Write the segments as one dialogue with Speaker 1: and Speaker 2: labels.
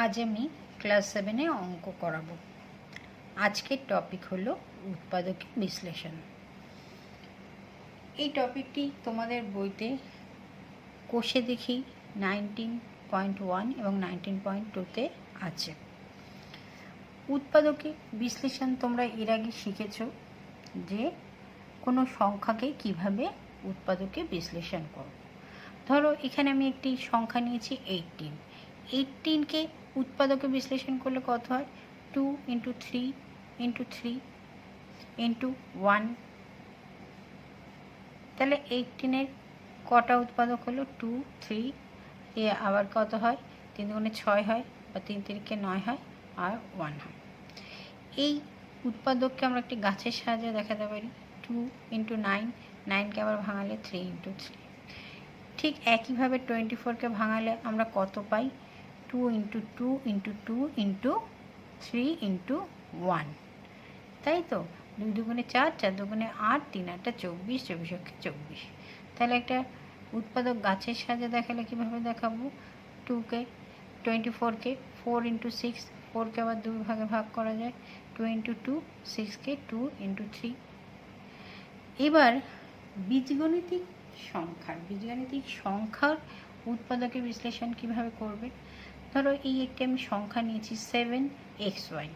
Speaker 1: আজ আমি ক্লাস 7-এ অঙ্ক করাবো। আজকের টপিক হলো উৎপাদকের বিশ্লেষণ। এই টপিকটি তোমাদের বইতে কোষে দেখি 19.1 এবং 19.2-তে আছে। উৎপাদকের বিশ্লেষণ তোমরা এর আগে শিখেছ যে কোনো সংখ্যাকে কিভাবে উৎপাদকে বিশ্লেষণ করো। ধরো এখানে আমি একটি সংখ্যা নিয়েছি 18কে উৎপাদকে বিশ্লেষণ করলে কত হয়? 2 × 3 × 3 × 1। তাহলে 18-এর কটা উৎপাদক হলো? 2, 3, আবার কত হয়? 3 × 6 হয়, বা 3 × 9 হয়, আর 1 হয়। এই উৎপাদককে আমরা একটি গাছের সাহায্যে দেখাতে পারি। 2 × 9, 9কে আবার ভাঙালে 3 × 3। ঠিক একইভাবে 24কে ভাঙালে আমরা কত পাই? 2 × 2 × 2 × 3 × 1, তাই তো? 2 × 2 = 4, 4 × 2 = 8, 3 × 8 = 24, 24 × 24। তাহলে একটা উৎপাদক গাছের সাহায্যে দেখালে কীভাবে দেখাবো? 24কে 4 × 6, 4কে আবার 2 ভাগে ভাগ করা যায়। 2 × 2, 6কে 2 × 3। এবার বীজগণিতিক সংখ্যার উৎপাদকের বিশ্লেষণ কিভাবে করবে? ধরো এই একটি আমি সংখ্যা নিয়েছি 7xy।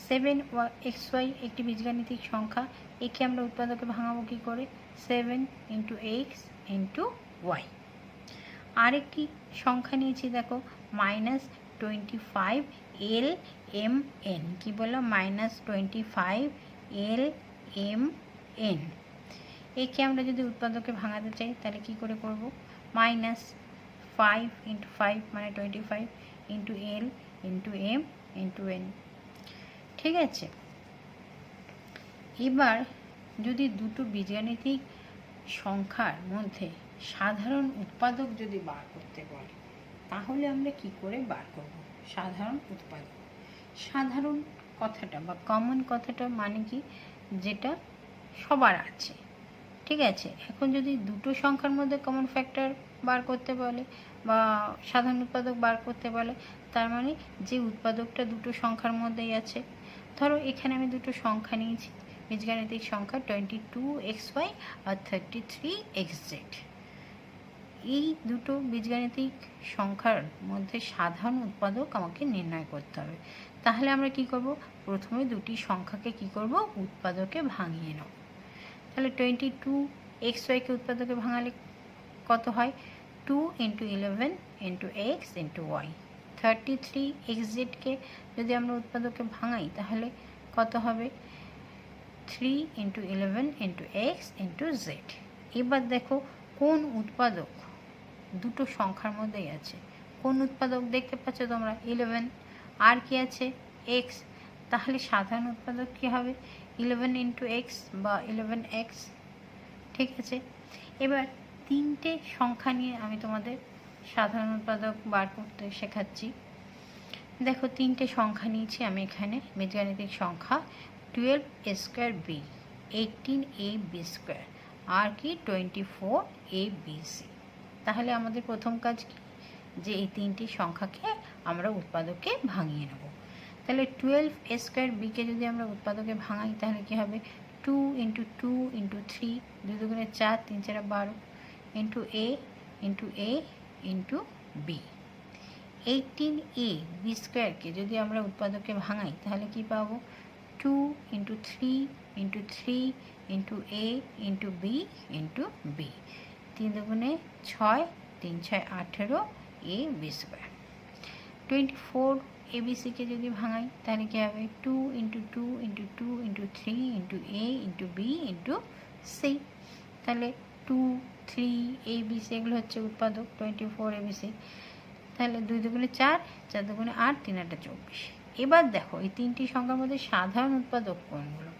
Speaker 1: 7xy একটি বীজগাণিতিক সংখ্যা। একে আমরা উৎপাদকে ভাঙাবো কী করে? 7 × x × y। আরেকটি সংখ্যা নিয়েছি দেখো -25 lmn। কি বললাম? -25 lmn। একে আমরা যদি উৎপাদকে ভাঙাতে চাই তাহলে কি করে করব? -5 × 5 মানে 25 × l × m × n। ঠিক আছে? এবার যদি দুটো বীজগাণিতিক সংখ্যার মধ্যে সাধারণ উৎপাদক যদি বার করতে বলে, তাহলে আমরা কি করে বার করব সাধারণ উৎপাদক? সাধারণ কথাটা বা কমন কথাটা মানে কি? যেটা সবার আছে। ঠিক আছে? এখন যদি দুটো সংখ্যার মধ্যে কমন ফ্যাক্টর বার করতে বলে বা সাধারণ উৎপাদক বার করতে বলে, তার মানে যে উৎপাদকটা দুটো সংখ্যার মধ্যেই আছে। ধরো এখানে আমি দুটো সংখ্যা নিয়েছি, বীজগাণিতিক সংখ্যা 22xy আর 33xz। এই দুটো বীজগাণিতিক সংখ্যার মধ্যে সাধারণ উৎপাদক আমাকে নির্ণয় করতে হবে। তাহলে আমরা কি করব? প্রথমে দুটি সংখ্যাকে কি করব? উৎপাদকে ভাঙিয়ে নেব। তাহলে 22xy-কে উৎপাদকে ভাঙালে কত হয়? 2 × 11 × x × y। 33xz-কে যদি আমরা উৎপাদকে ভাঙাই তাহলে কত হবে? 3 × 11 × x × z। এবার দেখো কোন উৎপাদক দুটো সংখ্যার মধ্যেই আছে। কোন উৎপাদক দেখতে পাচ্ছ তোমরা? 11। আর কি আছে? x। তাহলে সাধারণ উৎপাদক কী হবে? 11 × x বা 11x। ঠিক আছে? এবার তিনটে সংখ্যা নিয়ে আমি তোমাদের সাধারণ উৎপাদক বার করতে শেখাচ্ছি। দেখো তিনটে সংখ্যা নিয়েছি আমি এখানে বীজগাণিতিক সংখ্যা 12a²b, 18ab², আর কি 24abc। তাহলে আমাদের প্রথম কাজ কি? যে এই তিনটি সংখ্যাকে আমরা উৎপাদকে ভাঙিয়ে নেব। তাহলে 12a²b-কে যদি আমরা উৎপাদকে ভাঙাই তাহলে কি হবে? 2 × 2 × 3, 2 × 4, 3 × 4 12, × a × b। 18ab²-কে যদি আমরা উৎপাদকে ভাঙাই তাহলে কি পাবো? 2 × 3 × 3 × a × b × b। 3 × 2 = 6, 3 × 6 = 18, ab²। 24abc-কে যদি ভাঙাই তাহলে কি হবে? 2 × 2 × 2 × 3 × a × b × c। তাহলে 2, 3, abc এগুলো হচ্ছে উৎপাদক 24abc। তাহলে 2 × 2 = 4, 4 × 2 = 8, 3 × 8 = 24। এবার দেখো এই তিনটি সংখ্যার মধ্যে সাধারণ উৎপাদক কোনগুলো?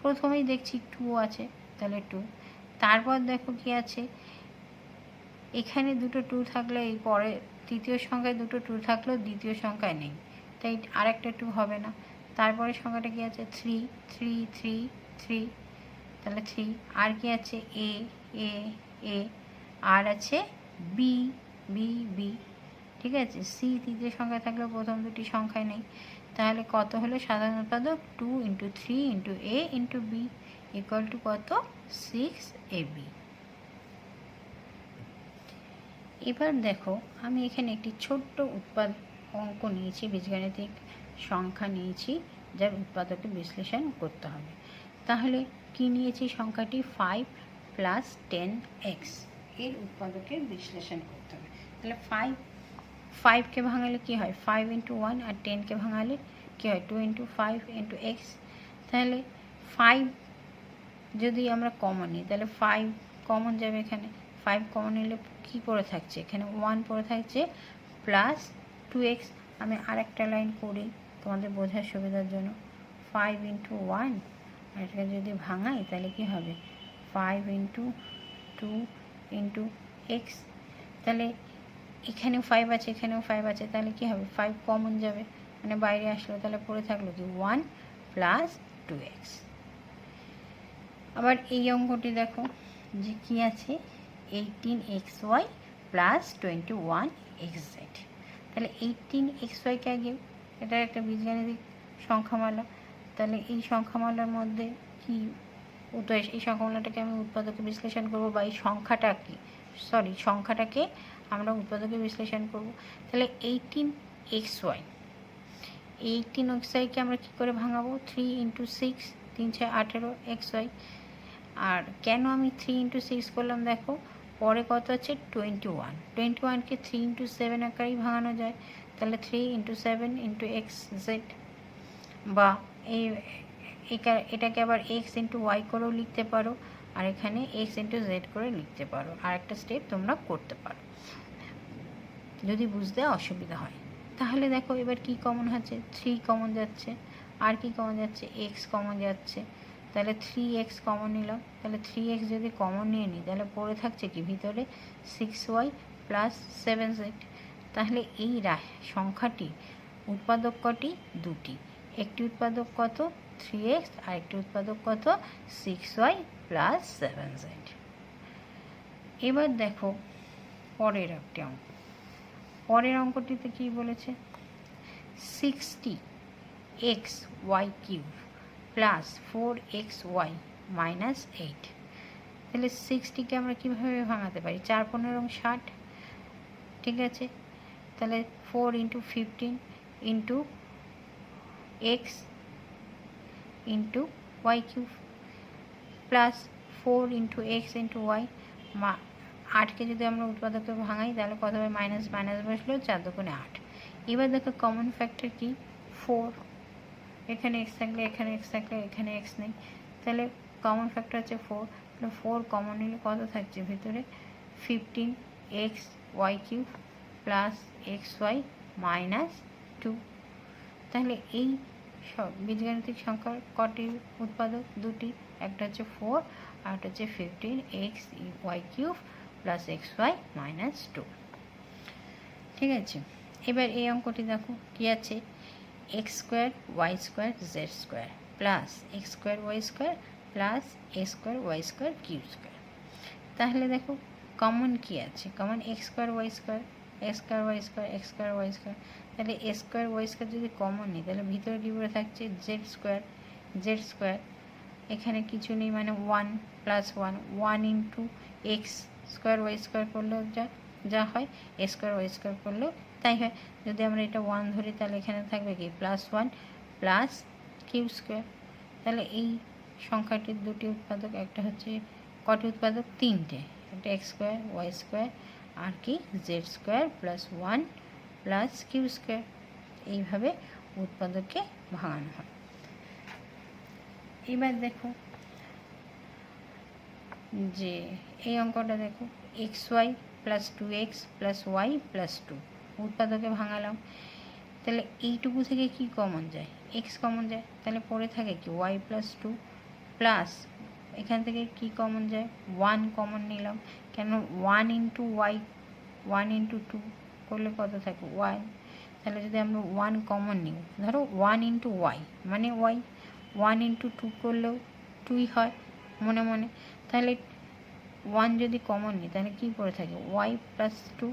Speaker 1: প্রথমেই দেখছি 2 আছে, তাহলে 2। তারপর দেখো কি আছে? এখানে দুটো 2 থাকলে এই পরে তৃতীয় সংখ্যায় দুটো 2 থাকলেও দ্বিতীয় সংখ্যায় নেই, তাই আরেকটা 2 হবে না। তারপরে সংখ্যাটা কি আছে? 3, 3, 3, 3, তাহলে 3। আর কি আছে? a, a, a, আর আছে b, b, b। ঠিক আছে, সি তৃতীয় সংখ্যায় থাকলেও প্রথম দুটি সংখ্যায় নেই। তাহলে কত হলো সাধারণ উৎপাদক? 2 × 3 × a × b ইকুয়াল টু কত? 6ab। এবার দেখো আমি এখানে একটি ছোট্ট অঙ্ক নিয়েছি, বীজগাণিতিক সংখ্যা নিয়েছি যার উৎপাদকে বিশ্লেষণ করতে হবে। তাহলে কি নিয়েছি? সংখ্যাটি 5 + 10x এর উৎপাদকের বিশ্লেষণ করতে হবে। তাহলে 5কে ভাঙালে কি হয়? 5 × 1, আর 10কে ভাঙালে কি হয়? 2 × 5 × x। তাহলে 5 যদি আমরা কমন নিই তাহলে 5 কমন যাবে, এখানে 5 কমন নিলে কী পড়ে থাকছে? এখানে 1 পড়ে থাকছে প্লাস 2x। আমি আরেকটা লাইন করি তোমাদের বোঝার সুবিধার জন্য। 5 × 1, আর এটাকে যদি ভাঙাই তাহলে কি হবে? 5 × 2 × x। তাহলে এখানেও 5 আছে, এখানেও 5 আছে, তাহলে কি হবে? 5 কমন যাবে, মানে বাইরে আসলো, তাহলে পড়ে থাকলো কি? 1 + 2x। আবার এই অঙ্কটি দেখো যে কি আছে? 18xy + 21xz। তাহলে 18xyকে আগে, এটা একটা বীজগাণিতিক সংখ্যামালা, তাহলে এই সংখ্যামালার মধ্যে কি এই সংখ্যামালাটাকে আমি উৎপাদকে বিশ্লেষণ করব, বা এই সংখ্যাটাকে আমরা উৎপাদকে বিশ্লেষণ করব। তাহলে 18xyকে আমরা কি করে ভাঙাবো? 3 × 6, 3 × 6 18 xy। আর কেন আমি 3 × 6 করলাম? দেখো পরে কত আছে? 21কে 3 × 7 আকারেই ভাঙানো যায়। তাহলে 3 × 7 × xz, বা এটাকে আবার x × y করেও লিখতে পারো, আর এখানে x × z করে লিখতে পারো। আর একটা স্টেপ তোমরা করতে পারো যদি বুঝতে অসুবিধা হয়। তাহলে দেখো এবার কি কমন আছে? 3 কমন যাচ্ছে, আর কি কমন যাচ্ছে? x কমন যাচ্ছে। তাহলে 3x কমন নিলাম। তাহলে 3x যদি কমন নিয়ে নিই তাহলে পড়ে থাকছে কি ভিতরে? 6y + 7z। তাহলে এই সংখ্যাটি উৎপাদক কটি? দুটি। একটি উৎপাদক কত? 3x, আর একটি উৎপাদক কত? 6y + 7z। এবার দেখো পরের একটি অঙ্ক। পরের অঙ্কটিতে কি বলেছে? 60xy³ + 4xy - 8। তাহলে 60কে আমরা কীভাবে ভাঙাতে পারি? 4 × 15 = 60, ঠিক আছে। তাহলে 4 × 15 × x × y³ plus 4 × x × y। 8কে যদি আমরা উৎপাদকে ভাঙাই তাহলে কত হবে? মাইনাস মাইনাস বসলেও 4 × 2 = 8। এবার দেখো কমন ফ্যাক্টর কি? 4। এখানে x থাকলে এখানে x থাকলে এখানে x নেই, তাহলে কমন ফ্যাক্টর হচ্ছে 4। তাহলে 4 কমন নিলে কত থাকছে ভিতরে? 15xy³ + xy - 2। তাহলে এই সব বীজগাণিতিক সংখ্যার কটির উৎপাদক? দুটি। একটা হচ্ছে 4, আর একটা হচ্ছে 15xy³ + xy - 2। ঠিক আছে। এবার এই অঙ্কটি দেখো কি আছে? x² y² z² + x² y² + a² y²³ তাহলে দেখো কমন কি আছে? Common x² y² x² y² x² y²। তাহলে a² y² যদি কমন নিই তাহলে ভিতরে কি পড়ে থাকছে? z²। এখানে কিছু নেই, মানে 1 + 1 1 × x² y² করলেও যা হয়, a² y² করলেও তাই হয়। যদি আমরা এটা 1 ধরি তাহলে এখানে থাকবে কি? +1 + q²। তাহলে এই সংখ্যাটির দুটি উৎপাদক, একটা হচ্ছে কটি উৎপাদক? তিনটে। একটা x² y² আর কি z² + 1 + q²। এইভাবে উৎপাদককে ভাঙানো হয়। এবার দেখো যে এই অঙ্কটা দেখো, xy + 2x + y + 2 উৎপাদকে ভাঙালাম। তাহলে এইটুকু থেকে কি কমন যায়? x কমন যায়, তাহলে পড়ে থাকে কি? y + 2 প্লাস এখান থেকে কি কমন যায়? 1 কমন নিলাম, কেন? 1 × y 1 × 2 করলে কত থাকে? 1। তাহলে যদি আমরা 1 কমন নিই, ধরো 1 × y মানে y, 1 × 2 করলেও 2ই হয় মনে মনে। তাহলে 1 যদি কমন নিই তাহলে কী পড়ে থাকে? y + 2।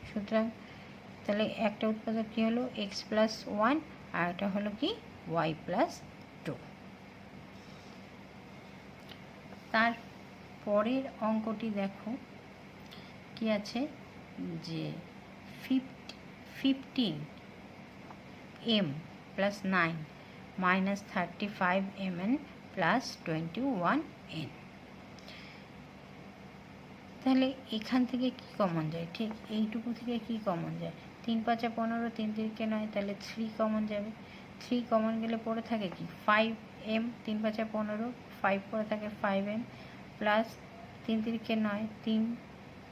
Speaker 1: সুতরাং তাহলে একটা উৎপাদক কী হলো এক্স প্লাস ওয়ান, আর একটা হলো কি ওয়াই প্লাস টু। তার পরের অঙ্কটি দেখো কি আছে, যে 15m plus 9 minus 35mn plus 21n। তাহলে এখান থেকে কি কমন যায়, ঠিক এইটুকু থেকে কি কমন যায়, 3 5 15, 3 3 9, তাহলে 3 কমন যাবে। 3 কমন গেলে পড়ে থাকে কি 5m, 3 5 15, 5 পড়ে থাকে 5m প্লাস 3 3 9, 3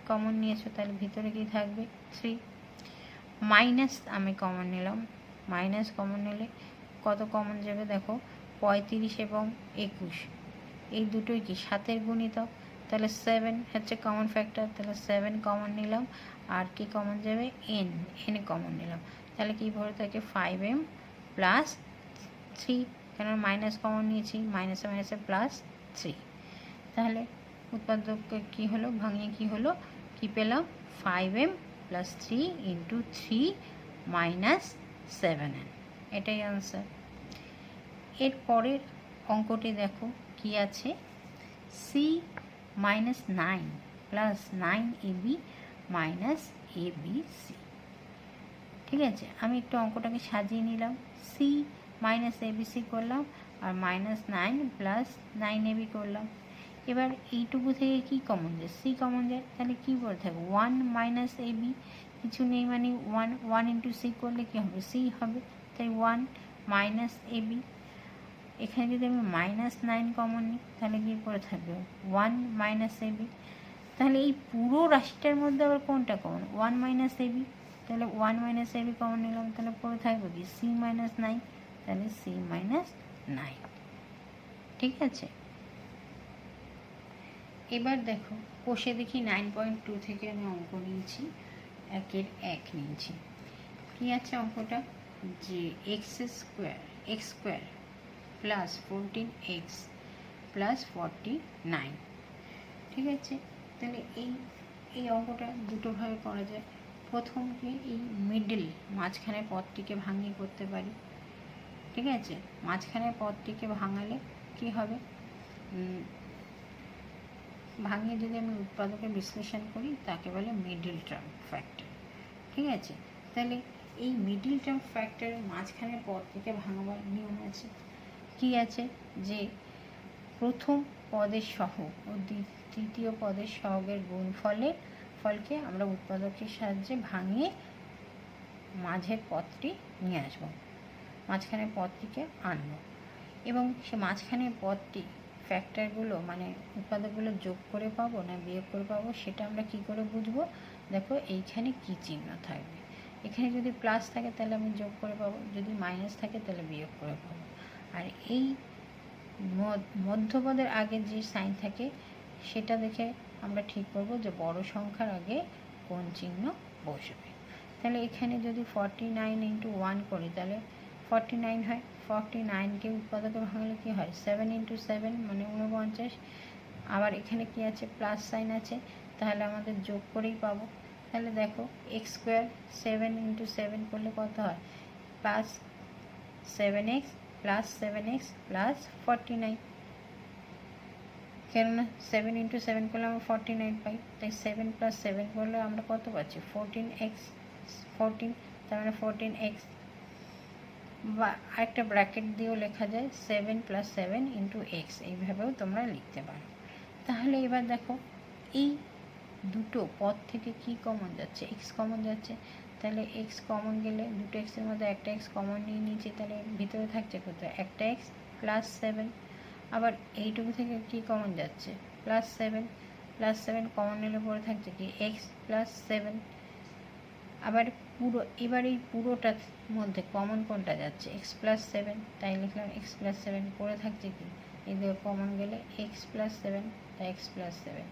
Speaker 1: কমন নিয়েছো, তাহলে ভিতরে কি থাকবে 3, মাইনাস আমি কমন নিলাম, মাইনাস কমন নিলে কত কমন যাবে দেখো 35 এবং 21, এই দুটোই কি 7-এর গুণিতক, তাহলে 7 হচ্ছে কমন ফ্যাক্টর, তাহলে 7 কমন নিলাম, আর কি কমন যাবে n কমন নিলাম, তাহলে কি পড়ে থাকে 5m প্লাস 3, কেন মাইনাস কমন নিয়েছি, মাইনাসে মাইনাসে প্লাস 3, তাহলে উৎপাদক কি হলো, ভাঙিয়ে কি হলো, কি পেলাম 5m plus 3 into 3 minus 7n, এটাই আনসার। এর পরের অঙ্কটি দেখো কি আছে, c minus 9 plus 9ab minus abc। ঠিক আছে, আমি একটু অঙ্কটাকে সাজিয়ে নিলাম, সি মাইনাস এবিসি করলাম, আর মাইনাস 9 প্লাস 9ab করলাম। এবার এইটুকু থেকে কি কমন যায়, সি কমন যায়, তাহলে কি বলে থাকবে 1 মাইনাস এবি, কিছু নেই মানে 1 ইন্টু সি করলে কী হবে সি হবে, তাই 1 মাইনাস এবি। এখানে যদি আমি মাইনাস 9 কমন নিই তাহলে কি করে থাকবে 1 মাইনাস এবি, তাহলে এই পুরো রাশিটার মধ্যে আবার কোনটা কমন 1 মাইনাস এবি, তাহলে 1 মাইনাস এবি কমন নিলাম, তাহলে পড়ে থাকবে কি সি মাইনাস 9, তাহলে সি মাইনাস 9। ঠিক আছে, এবার দেখো কষে দেখি 9.2 থেকে আমি অঙ্ক নিয়েছি, 1-এর 1 নিয়েছি। কি আছে অঙ্কটা, যে x square plus 14x plus 49। ঠিক আছে, তাহলে এই অঙ্কটা দুটোভাবে করা যায়। প্রথমকে এই মিডল মাঝখানের পদটিকে ভাঙিয়ে করতে পারি। ঠিক আছে, মাঝখানের পদটিকে ভাঙালে কি হবে, ভাঙিয়ে যদি আমি উৎপাদকের বিশ্লেষণ করি তাকে বলে মিডল টার্ম ফ্যাক্টর। ঠিক আছে, তাহলে এই মিডল টার্ম ফ্যাক্টরের মাঝখানের পদটিকে ভাঙাবার নিয়ম আছে, কি আছে, যে প্রথম পদের সহগ ও তৃতীয় পদের সহগের ফলকে আমরা উৎপাদকের সাহায্যে ভাঙিয়ে মাঝের পদটি নিয়ে আসবো, মাঝখানের পদটিকে আনবো, এবং সে মাঝখানের পদটি ফ্যাক্টরগুলো মানে উৎপাদকগুলো যোগ করে পাবো না বিয়োগ করে পাবো, সেটা আমরা কি করে বুঝবো, দেখো এইখানে কি চিহ্ন থাকবে, এখানে যদি প্লাস থাকে তাহলে আমি যোগ করে পাবো, যদি মাইনাস থাকে তাহলে বিয়োগ করে পাবো, আর এই মধ্যপদের আগে যে সাইন থাকে সেটা দেখে আমরা ঠিক করবো যে বড় সংখ্যার আগে কোন চিহ্ন বসবে। তাহলে এখানে যদি 49 ইন্টু 1 করি তাহলে 49 হয়, 49কে উৎপাদকে ভাঙলে কি হয় 7 ইন্টু 7 মানে 49, আবার এখানে কি আছে প্লাস সাইন আছে, তাহলে আমাদের যোগ করেই পাবো। তাহলে দেখো এক্স স্কোয়ার 7 ইন্টু 7 করলে কত হয় plus 7x plus 7x plus 49, কেননা 7 ইন্টু 7 করলে আমরা 49 পাই, তাই 7 প্লাস 7 করলে আমরা কত পাচ্ছি 14x, 14, তার মানে 14x, বা আরেকটা ব্র্যাকেট দিয়েও লেখা যায় 7 প্লাস 7 ইন্টু এক্স, এইভাবেও তোমরা লিখতে পারো। তাহলে এবার দেখো এই দুটো পদ থেকে কি কমন যাচ্ছে, এক্স কমন যাচ্ছে, তাহলে এক্স কমন গেলে দুটো এক্সের মধ্যে একটা এক্স কমন নিয়ে নিয়েছি, তাহলে ভিতরে থাকছে কোথায় একটা এক্স প্লাস 7, আবার এইটুকু থেকে কি কমন যাচ্ছে প্লাস 7, প্লাস 7 কমন নিলে পরে থাকছে কি এক্স প্লাস 7, আবার এবার এই পুরোটার মধ্যে কমন কোনটা যাচ্ছে এক্স প্লাস 7, তাই লিখলাম এক্স প্লাস 7, পরে থাকছে কি এই দুটো কমন গেলে এক্স প্লাস 7, তাই এক্স প্লাস 7,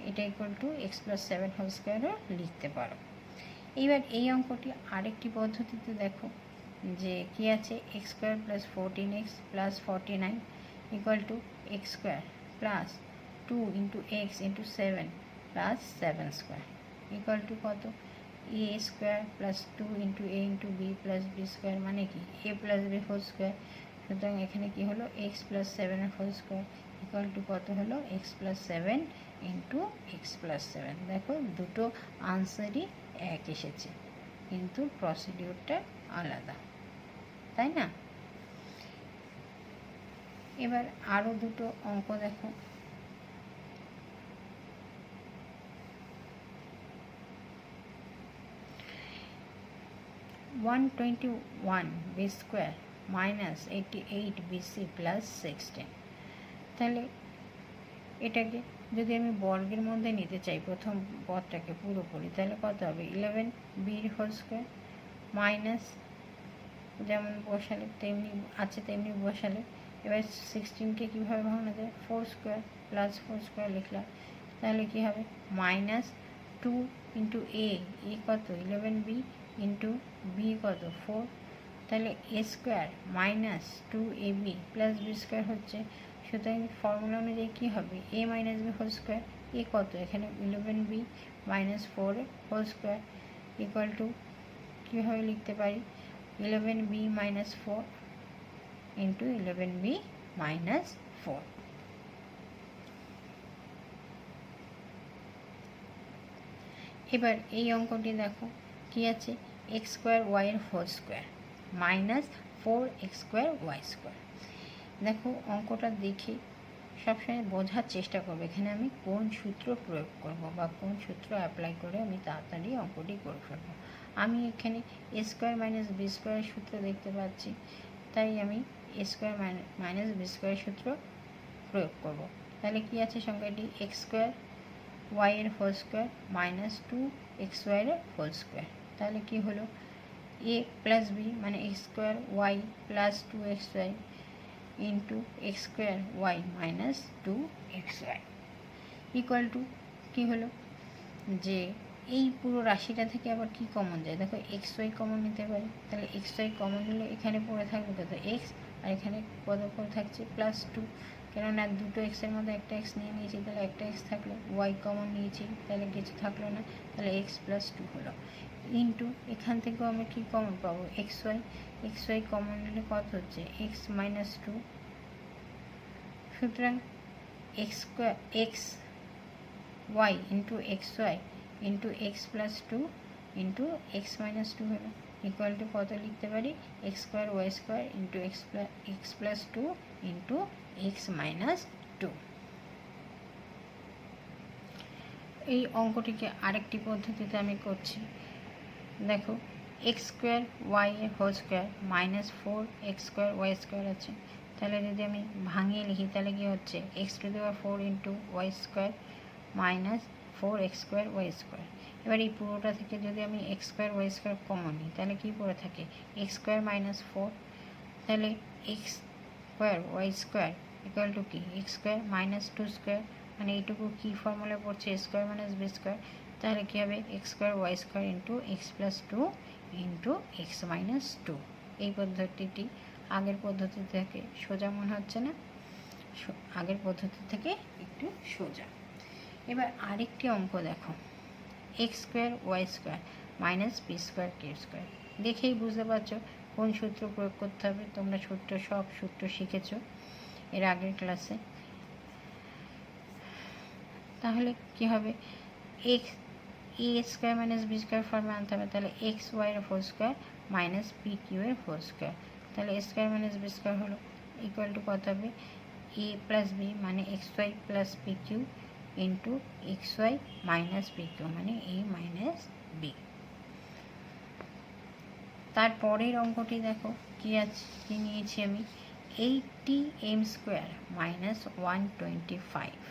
Speaker 1: এটা equal to x plus 7 whole স্কোয়ারও লিখতে পারো। এইবার এই অঙ্কটি আরেকটি পদ্ধতিতে দেখো, যে কি আছে x square plus 14x plus 49 equal to x square plus 2 into x into 7 plus 7 square equal to কত A square plus 2 into A into B plus B square মানে কি A plus B whole square. সুতরাং এখানে কি হলো x plus 7 whole square equal to কত হলো x plus 7 into x plus 7। দেখো দুটো আনসারই এক এসেছে, কিন্তু প্রসিডিউরটা আলাদা, তাই না? এবার আরও দুটো অঙ্ক দেখো। (121 b square minus 88 bc plus 16). তাহলে এটাকে যদি আমি বর্গের মধ্যে নিতে চাই প্রথম পদটাকে পুরোপুরি, তাহলে কত হবে 11 বির হোল স্কোয়ার মাইনাস যেমন বসালে তেমনি আছে তেমনি বসালে। এবার 16কে কীভাবে ভাঙানো যায় 4 স্কোয়ার প্লাস 4 স্কোয়ার লিখলাম, তাহলে কী হবে মাইনাস 2 ইন্টু এ কত 11 বি ইন্টু বি কত 4, তাহলে a square minus 2 a b plus B square হচ্ছে। সুতরাং ফর্মুলা অনুযায়ী কী হবে a minus b whole square, a কত এখানে 11 b minus 4 whole square equal to কীভাবে লিখতে পারি 11 b minus 4 into 11 b minus 4। এবার এই অঙ্কটি দেখো কি আছে এক্স স্কোয়ার ওয়াই এর whole square minus 4x square y square. দেখো অঙ্কটা দেখে সবসময় বোঝার চেষ্টা করবো এখানে আমি কোন সূত্র প্রয়োগ করব বা কোন সূত্র অ্যাপ্লাই করে আমি তাড়াতাড়ি অঙ্কটি করে ফেলবো। আমি এখানে এ স্কোয়ার মাইনাস বি স্কোয়ারের সূত্র দেখতে পাচ্ছি, তাই আমি এ স্কোয়ার মাইনাস বি স্কোয়ারের সূত্র প্রয়োগ করব। তাহলে কি আছে সংখ্যাটি এক্স স্কোয়ার ওয়াই এর whole square minus 2x y এর হোল স্কোয়ার। তাহলে কি হলো এ প্লাস বি মানে x square y plus 2x y into x square y minus 2x y equal to কী হলো যে এই পুরো রাশিটা থেকে আবার কি কমন যায় দেখো এক্স ওয়াই কমন নিতে পারি, তাহলে এক্স ওয়াই কমন নিলে এখানে পড়ে থাকবে কত এক্স আর এখানে কত পড়ে থাকছে প্লাস 2, কেননা দুটো এক্সের মধ্যে একটা এক্স নিয়ে নিয়েছি, তাহলে একটা এক্স থাকলো ওয়াই কমন নিয়েছি তাহলে কিছু থাকলো না, তাহলে এক্স প্লাস 2 হলো ইন্টু এখান থেকেও আমরা কী কমন পাবো এক্স ওয়াই কমন নিলে কত হচ্ছে এক্স মাইনাস 2। সুতরাং x square x y into x y into x plus 2 into x minus 2 হলো ইকুয়াল টু কত লিখতে পারি x square y square into x plus 2 into x minus 2। এই অঙ্কটিকে আরেকটি পদ্ধতিতে আমি করছি। দেখো এক্স স্কোয়ার ওয়াই এর whole square minus 4x square y square আছে, তাহলে যদি আমি ভাঙিয়ে লিখি তাহলে কি হচ্ছে x to the power 4 into y square minus 4x square y square. এবার এই পুরোটা থেকে যদি আমি x square y square common নিই তাহলে কী পড়ে থাকে এক্স স্কোয়ার মাইনাস 4, তাহলে x square y square equal to কি এক্স স্কোয়ার মাইনাস 2 স্কোয়ার, মানে এইটুকু কী ফর্মুলা পড়ছে a square minus b square. তাহলে কী হবে x square y square into x plus 2 into x minus 2। এই পদ্ধতিটি আগের পদ্ধতি থেকে সোজা মনে হচ্ছে না, আগের পদ্ধতি থেকে একটু সোজা। এবার আরেকটি অঙ্ক দেখো x square y square minus b square q square. দেখেই বুঝতে পারছো কোন সূত্র প্রয়োগ করতে হবে, তোমরা সব সূত্র শিখেছো এর আগের ক্লাসে। তাহলে কি হবে x a square minus b square ফর্মে আনতে হবে, তাহলে এক্স ওয়াই এর whole square minus p q এর হোল স্কোয়ার, তাহলে a square minus b square হলো ইকুয়াল টু কত হবে এ প্লাস বি মানে x y plus p q into x y minus p q মানে এ মাইনাস বি। তারপরের অঙ্কটি দেখো কি আছে কি নিয়েছি আমি 80m স্কোয়ার মাইনাস 125।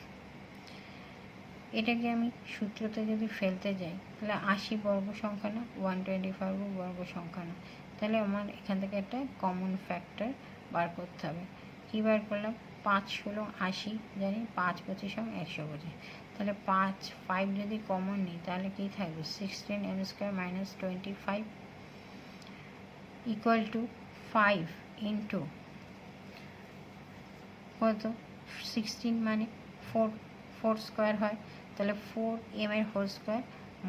Speaker 1: এটাকে আমি সূত্রতে যদি ফেলতে যাই তাহলে 80 বর্গ সংখ্যা না 125 বর্গ সংখ্যা না, তাহলে আমার এখান থেকে একটা কমন ফ্যাক্টর বার করতে হবে। কী বার করলাম 5 16 80 জানি 5 25 125, তাহলে 5 যদি কমন নিই তাহলে কী থাকবে 16m square minus 25 equal to 5 into কত 16 মানে 4 স্কোয়ার হয়, তাহলে 4m এর whole square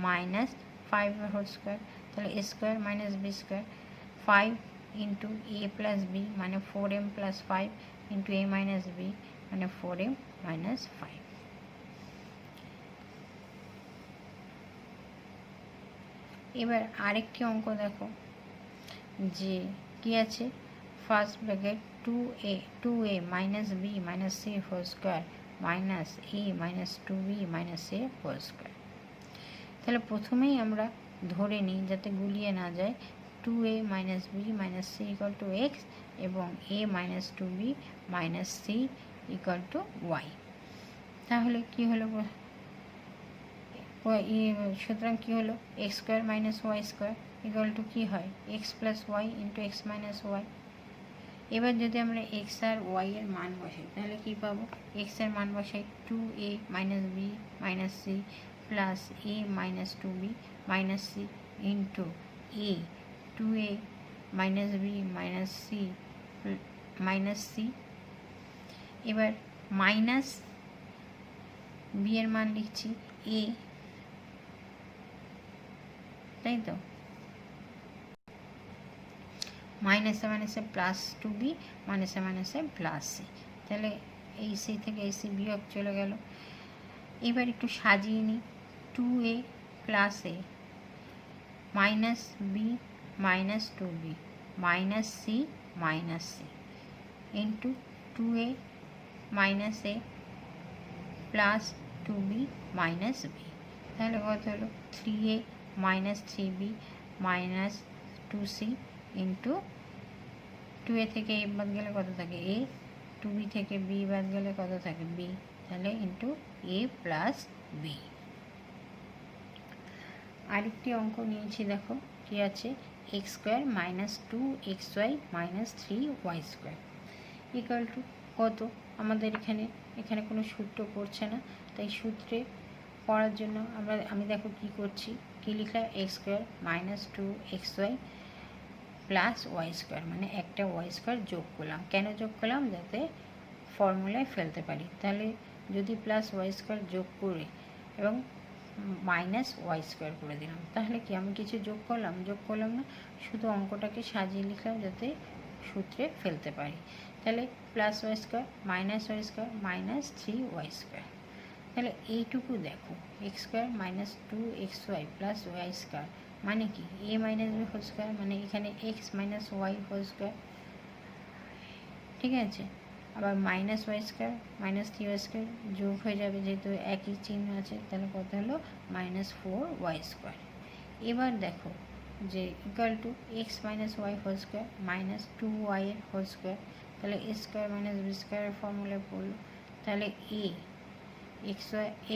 Speaker 1: minus 5 whole square, তাহলে a square minus b square, 5 into a plus b মানে 4m plus 5 into a minus b মানে 4m মাইনাস 5। এবার আরেকটি অঙ্ক দেখো, যে কি আছে, first bracket 2a minus B minus c whole square minus a minus 2b minus a whole square. তাহলে প্রথমেই আমরা ধরে নিই যাতে গুলিয়ে না যায়, 2a minus B minus C equal to X এবং a minus 2b minus C equal to Y. তাহলে কি হলো, সুতরাং কী হলো, X square minus Y square equal to কী হয়, X plus Y into x minus Y. এবার যদি আমরা এক্স আর ওয়াই এর মান বসাই তাহলে কী পাবো, এক্স এর মান বসাই 2a minus B minus c plus a minus 2b minus c into a 2a minus B minus c minus c. এবার মাইনাস বি এর মান লিখছি এ, তাই তো, মাইনাসে মাইনাসে প্লাস 2b মাইনাসে মাইনাসে প্লাস সি, তাহলে এই সি থেকে এই সি বিয়োগ চলে গেল। এবার একটু সাজিয়ে নিই, 2a plus a minus B minus 2b minus c into 2a minus a plus 2b minus b, তাহলে কত হলো 3a minus 3b minus 2c into 2a থেকে এ বাদ গেলে কত থাকে এ, 2b থেকে বি বাদ গেলে কত থাকে বি, তাহলে ইন্টু এ প্লাস বি। আরেকটি অঙ্ক নিয়েছি দেখো, কি আছে, x square minus 2xy minus 3y square equal to কত, আমাদের এখানে কোনো সূত্র পড়ছে না, তাই সূত্রে পড়ার জন্য আমি দেখো কি করছি, কি লিখলাম, x square minus 2xy plus y square মানে একটা ওয়াই স্কোয়ার যোগ করলাম। কেন যোগ করলাম, যাতে ফর্মুলায় ফেলতে পারি। তাহলে যদি প্লাস ওয়াই স্কোয়ার যোগ করে এবং মাইনাস ওয়াই স্কোয়ার করে দিলাম, তাহলে কি আমি কিছু যোগ করলাম না, শুধু অঙ্কটাকে সাজিয়ে লিখলাম যাতে সূত্রে ফেলতে পারি। তাহলে plus y square minus 3y square, তাহলে এইটুকু দেখো, x square minus 2xy plus y square মানে কি a minus b whole square, মানে এখানে x minus y whole square, ঠিক আছে। আবার minus Y square minus 3y square যোগ হয়ে যাবে, যেহেতু একই চিহ্ন আছে, তাহলে কত হলো মাইনাস 4y স্কোয়ার। এবার দেখো যে equal to x minus y whole square minus 2y এর হোল স্কোয়ার, তাহলে এ স্কোয়ার মাইনাস বি স্কোয়ারের ফর্মুলায় পড়লো, তাহলে a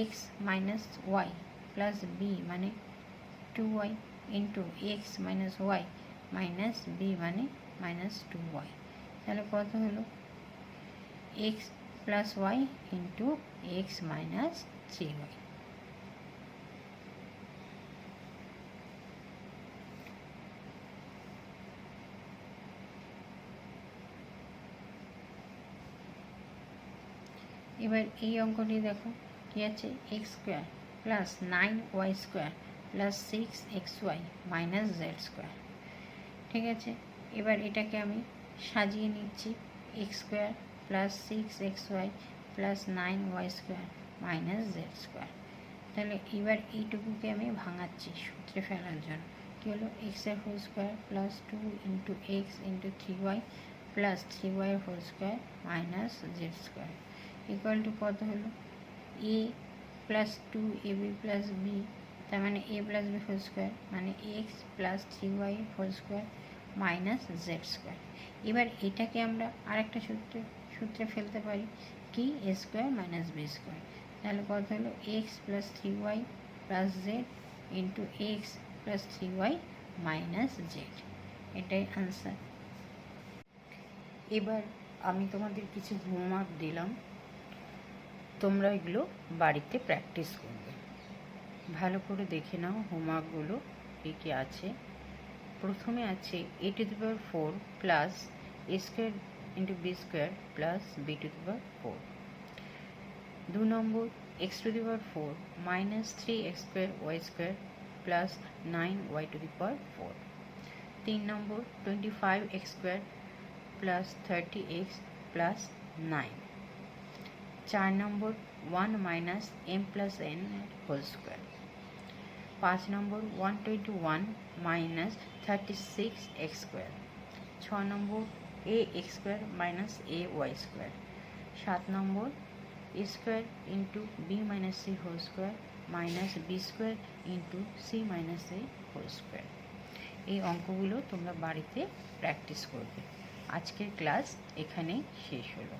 Speaker 1: x minus y plus b মানে 2y into x minus y minus b মানে মাইনাস 2y, তাহলে কত হলো x plus Y into x minus 3y। এবার এই অঙ্কটি দেখো, কি আছে, x square plus 9y square plus 6xy minus z square, ঠিক আছে। এবার এটাকে আমি সাজিয়ে নিচ্ছি, x square plus 6xy plus 9y square minus z square. তাহলে এবার এইটুকুকে আমি ভাঙাচ্ছি সূত্রে ফেলার জন্য, কী হলো, এক্সের whole square plus 2 into x into 3y plus 3y whole square minus z square equal to কত হলো, a plus 2ab plus b, তার মানে a plus B whole square মানে x plus 3y whole square minus z square. এবার এটাকে আমরা আরেকটা সূত্রে ফেলতে পারি, কি, a square minus b square, তাহলে কত হলো x plus 3y plus z into x plus 3y minus Z, এটাই আনসার। এবার আমি তোমাদের কিছু হোমওয়ার্ক দিলাম, তোমরা এগুলো বাড়িতে প্র্যাকটিস করবে, ভালো করে দেখে নাও হোমওয়ার্কগুলো কী কী আছে। প্রথমে আছে a⁴ plus a square into b square plus b⁴। 2 number x⁴ minus 3x² y square plus 9y⁴। 3 number 25x² plus 30x plus 9। 4 number 1 minus m plus n whole square. 5 number 121 minus 36x²। 6 number ax² minus ay²। 7 number a² into b minus c whole square minus b² into c minus a whole square. এই অঙ্কগুলো তোমরা বাড়িতে practice করবে। আজকের class এখানেই শেষ হলো।